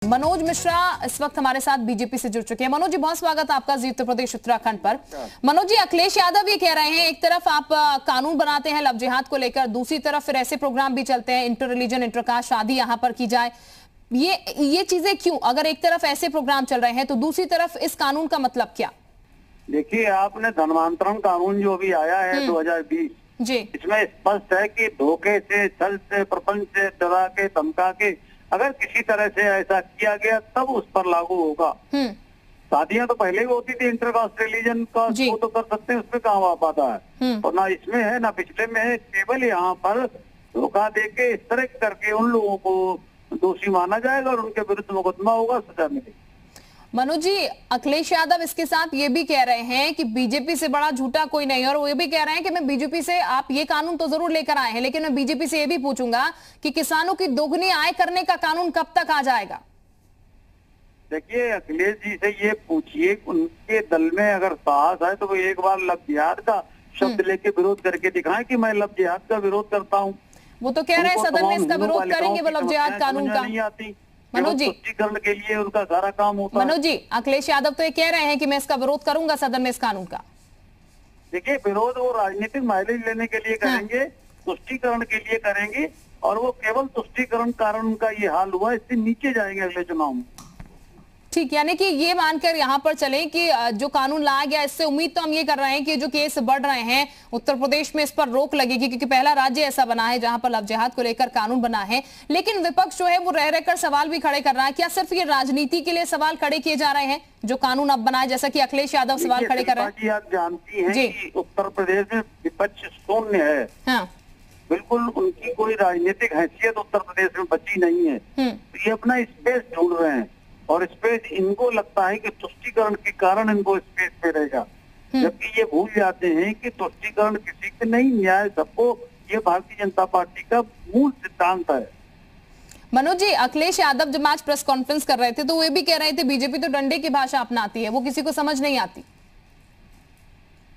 मनोज मिश्रा इस वक्त हमारे साथ बीजेपी से जुड़ चुके हैं। मनोज जी, बहुत स्वागत आपका जी उत्तर प्रदेश उत्तराखंड पर। मनोज जी, अखिलेश यादव ये कह रहे हैं, एक तरफ आप कानून बनाते हैं लव जिहाद को लेकर, दूसरी तरफ फिर ऐसे प्रोग्राम भी चलते हैं इंटर रिलीजन इंटर कास्ट शादी यहां पर की जाए। ये चीजें क्यों? अगर एक तरफ ऐसे प्रोग्राम चल रहे हैं तो दूसरी तरफ इस कानून का मतलब क्या? देखिए, आपने धर्मांतरण कानून जो भी आया है 2020 जी, इसमें स्पष्ट है कि धोखे से, छल से, प्रपंच से, डरा के, धमका के अगर किसी तरह से ऐसा किया गया तब उस पर लागू होगा। शादियां तो पहले भी होती थी इंटर कास्ट रिलीजन का, वो तो कर सकते हैं, उसमें कहाँ आ पाता है। और ना इसमें है ना पिछले में है। केवल यहाँ पर धोखा दे के इस तरह करके उन लोगों को दोषी माना जाएगा और उनके विरुद्ध मुकदमा होगा, सजा मिलेगी। मनोज जी, अखिलेश यादव इसके साथ ये भी कह रहे हैं कि बीजेपी से बड़ा झूठा कोई नहीं, और वो ये भी कह रहे हैं कि मैं बीजेपी से, आप ये कानून तो जरूर लेकर आए हैं, लेकिन मैं बीजेपी से ये भी पूछूंगा कि किसानों की दोगुनी आय करने का कानून कब तक आ जाएगा? देखिए, अखिलेश जी से ये पूछिए, उनके दल में अगर साहस है तो वो एक बार लव जिहाद का शब्द लेके विरोध करके दिखाएं कि मैं लव जिहाद का विरोध करता हूँ। वो तो कह रहे हैं सदन में इसका विरोध करेंगे वो लव जिहाद कानून का। नहीं आती मनोज जी, तुष्टीकरण के लिए उनका सारा काम होता है। मनोज जी, अखिलेश यादव तो ये कह रहे हैं कि मैं इसका विरोध करूंगा सदन में इस कानून का। देखिए, विरोध वो राजनीतिक माइलेज लेने के लिए करेंगे, तुष्टीकरण के लिए करेंगे, और वो केवल तुष्टीकरण कारण उनका ये हाल हुआ, इससे नीचे जाएंगे अगले चुनाव में। ठीक, यानी कि ये मानकर यहां पर चलें कि जो कानून लाया गया इससे उम्मीद तो हम ये कर रहे हैं कि जो केस बढ़ रहे हैं उत्तर प्रदेश में इस पर रोक लगेगी, क्योंकि पहला राज्य ऐसा बना है जहां पर लव जिहाद को लेकर कानून बना है। लेकिन विपक्ष जो है वो रह रहकर सवाल भी खड़े कर रहा है, क्या सिर्फ ये राजनीति के लिए सवाल खड़े किए जा रहे हैं जो कानून अब बना है, जैसा कि अखिलेश यादव सवाल खड़े कर रहे हैं? आप जानती हैं कि उत्तर प्रदेश में विपक्ष शून्य है। हाँ, बिल्कुल उनकी कोई राजनीतिक हैसियत उत्तर प्रदेश में बची नहीं है। तो ये अपना स्पेस ढूंढ रहे हैं, और स्पेस इनको लगता है कि तुष्टीकरण के कारण इनको स्पेस मिलेगा, जबकि ये भूल जाते हैं कि तुष्टीकरण किसी के नहीं, न्याय सबको। ये भारतीय जनता पार्टी का मूल सिद्धांत है। मनोज जी, अखिलेश यादव जब आज प्रेस कॉन्फ्रेंस कर रहे थे तो वे भी कह रहे थे बीजेपी तो डंडे की भाषा अपनाती है, वो किसी को समझ नहीं आती।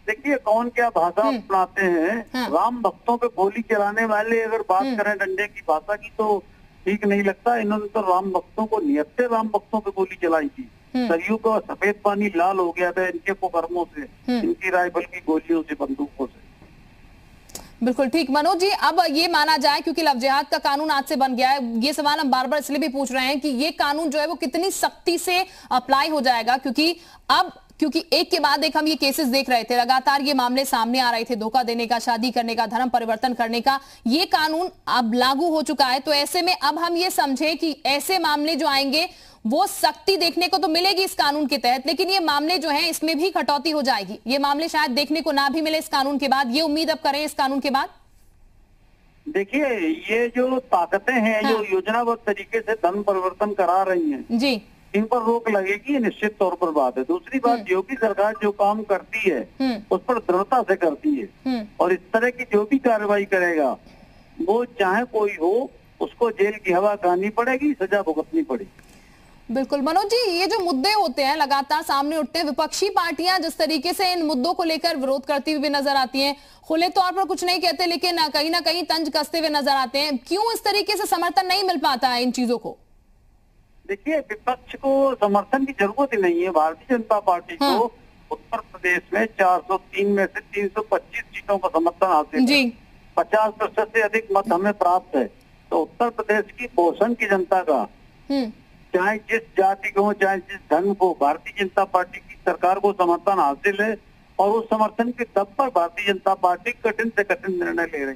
देखिए, कौन क्या भाषा अपनाते हैं। राम भक्तों पे गोली चलाने वाले अगर बात करें डंडे की भाषा की तो ठीक नहीं लगता। इन्होंने तो राम भक्तों को नियत से राम भक्तों पे गोली चलाई थी। सरयू का सफेद पानी लाल हो गया था इनके कुकर्मों से, इनकी राइफल की गोलियों से, बंदूकों से। बिल्कुल ठीक। मनोज जी, अब ये माना जाए, क्योंकि लव जिहाद का कानून आज से बन गया है, ये सवाल हम बार बार इसलिए भी पूछ रहे हैं कि ये कानून जो है वो कितनी सख्ती से अप्लाई हो जाएगा, क्योंकि एक के बाद एक हम ये केसेस देख रहे थे, लगातार ये मामले सामने आ रहे थे, धोखा देने का, शादी करने का, धर्म परिवर्तन करने का। ये कानून अब लागू हो चुका है, तो ऐसे में अब हम ये समझे कि ऐसे मामले जो आएंगे वो सख्ती देखने को तो मिलेगी इस कानून के तहत, लेकिन ये मामले जो हैं इसमें भी कटौती हो जाएगी। ये मामले शायद देखने को ना भी मिले इस कानून के बाद, ये उम्मीद अब करें इस कानून के बाद। देखिए, ये जो ताकतें हैं जो योजनाबद्ध तरीके से धर्म परिवर्तन करा रही हैं जी, इन पर रोक लगेगी, निश्चित तौर पर बात है। दूसरी बात, योगी सरकार जो काम करती है उस पर दृढ़ता से करती है, और इस तरह की जो भी कार्रवाई करेगा वो चाहे कोई हो उसको जेल की हवा खानी पड़ेगी, सजा भुगतनी पड़ेगी। बिल्कुल। मनोज जी, ये जो मुद्दे होते हैं लगातार सामने उठते हैं, विपक्षी पार्टियां जिस तरीके से इन मुद्दों को लेकर विरोध करती हुई नजर आती हैं, खुले तौर पर कुछ नहीं कहते लेकिन कहीं ना कहीं तंज कसते हुए नजर आते हैं, क्यों इस तरीके से समर्थन नहीं मिल पाता है इन चीजों को? देखिए, विपक्ष को समर्थन की जरूरत ही नहीं है। भारतीय जनता पार्टी को उत्तर प्रदेश में 403 में से 325 सीटों का समर्थन हासिल है। 50% से अधिक मत हमें प्राप्त है। तो उत्तर प्रदेश की पोषण की जनता का, चाहे जिस जाति को, चाहे जिस धर्म को, भारतीय जनता पार्टी की सरकार को समर्थन हासिल है, और उस समर्थन के दम पर भारतीय जनता पार्टी कठिन से कठिन निर्णय ले रही।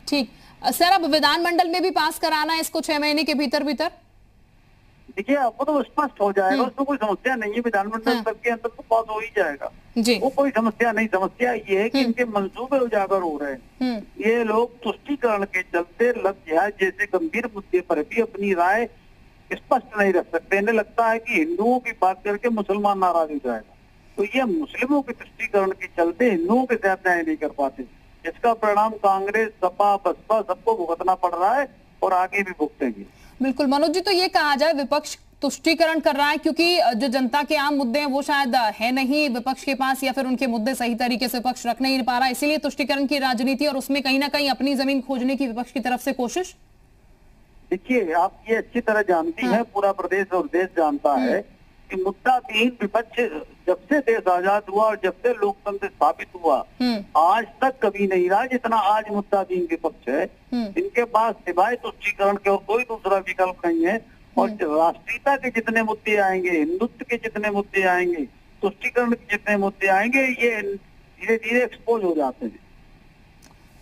ठीक सर, अब विधानमंडल में भी पास कराना है इसको 6 महीने के भीतर? देखिए, आपको तो स्पष्ट हो जाएगा, उसमें कोई समस्या नहीं है। विधानमंडल तक के अंदर तो पास हो ही जाएगा जी, वो कोई समस्या नहीं। समस्या ये है कि इनके मंसूबे उजागर हो रहे हैं। ये लोग तुष्टीकरण के चलते लव जिहाद जैसे गंभीर मुद्दे पर भी अपनी राय स्पष्ट नहीं रख सकते। इन्हें लगता है कि हिंदुओं की बात करके मुसलमान नाराज हो जाएगा, तो ये मुस्लिमों के तुष्टीकरण के चलते हिंदुओं के साथ न्याय नहीं कर पाते, जिसका परिणाम कांग्रेस, सपा, बसपा सबको भुगतना पड़ रहा है और आगे भी भुगतेंगे। बिल्कुल। मनोज जी, तो ये कहा जाए विपक्ष तुष्टीकरण कर रहा है क्योंकि जो जनता के आम मुद्दे हैं वो शायद है नहीं विपक्ष के पास, या फिर उनके मुद्दे सही तरीके से विपक्ष रख नहीं पा रहा, इसीलिए तुष्टीकरण की राजनीति और उसमें कहीं ना कहीं अपनी जमीन खोजने की विपक्ष की तरफ से कोशिश। देखिए, आप ये अच्छी तरह जानती हैं, पूरा प्रदेश और देश जानता है कि मुद्दाहीन विपक्ष जब से देश आजाद हुआ और जब से लोकतंत्र स्थापित हुआ, आज तक कभी नहीं रहा जितना आज मुद्दाहीन विपक्ष है। इनके पास सिवाय तुष्टीकरण के और कोई दूसरा विकल्प नहीं है। और राष्ट्रीयता के जितने मुद्दे आएंगे, हिंदुत्व के जितने मुद्दे आएंगे, तुष्टीकरण के जितने मुद्दे आएंगे, ये धीरे धीरे एक्सपोज हो जाते हैं।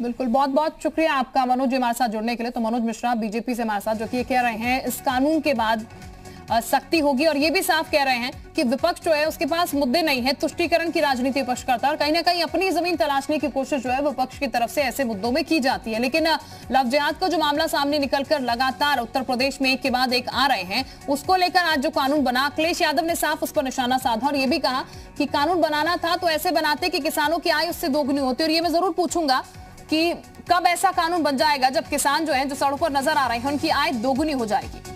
बिल्कुल, बहुत बहुत शुक्रिया आपका मनोज हमारे साथ जुड़ने के लिए। तो मनोज मिश्रा बीजेपी से हमारे साथ, जो कि ये कह रहे हैं इस कानून के बाद सख्ती होगी, और ये भी साफ कह रहे हैं कि विपक्ष जो है उसके पास मुद्दे नहीं है, तुष्टीकरण की राजनीति विपक्ष करता है और कहीं ना कहीं अपनी जमीन तलाशने की कोशिश जो है विपक्ष की तरफ से ऐसे मुद्दों में की जाती है। लेकिन लव जिहाद का जो मामला सामने निकलकर लगातार उत्तर प्रदेश में एक के बाद एक आ रहे हैं, उसको लेकर आज जो कानून बना, अखिलेश यादव ने साफ उस पर निशाना साधा और ये भी कहा कि कानून बनाना था तो ऐसे बनाते कि किसानों की आय उससे दोगुनी होती। और ये मैं जरूर पूछूंगा कि कब ऐसा कानून बन जाएगा जब किसान जो है, जो सड़कों पर नजर आ रहे हैं, उनकी आय दोगुनी हो जाएगी।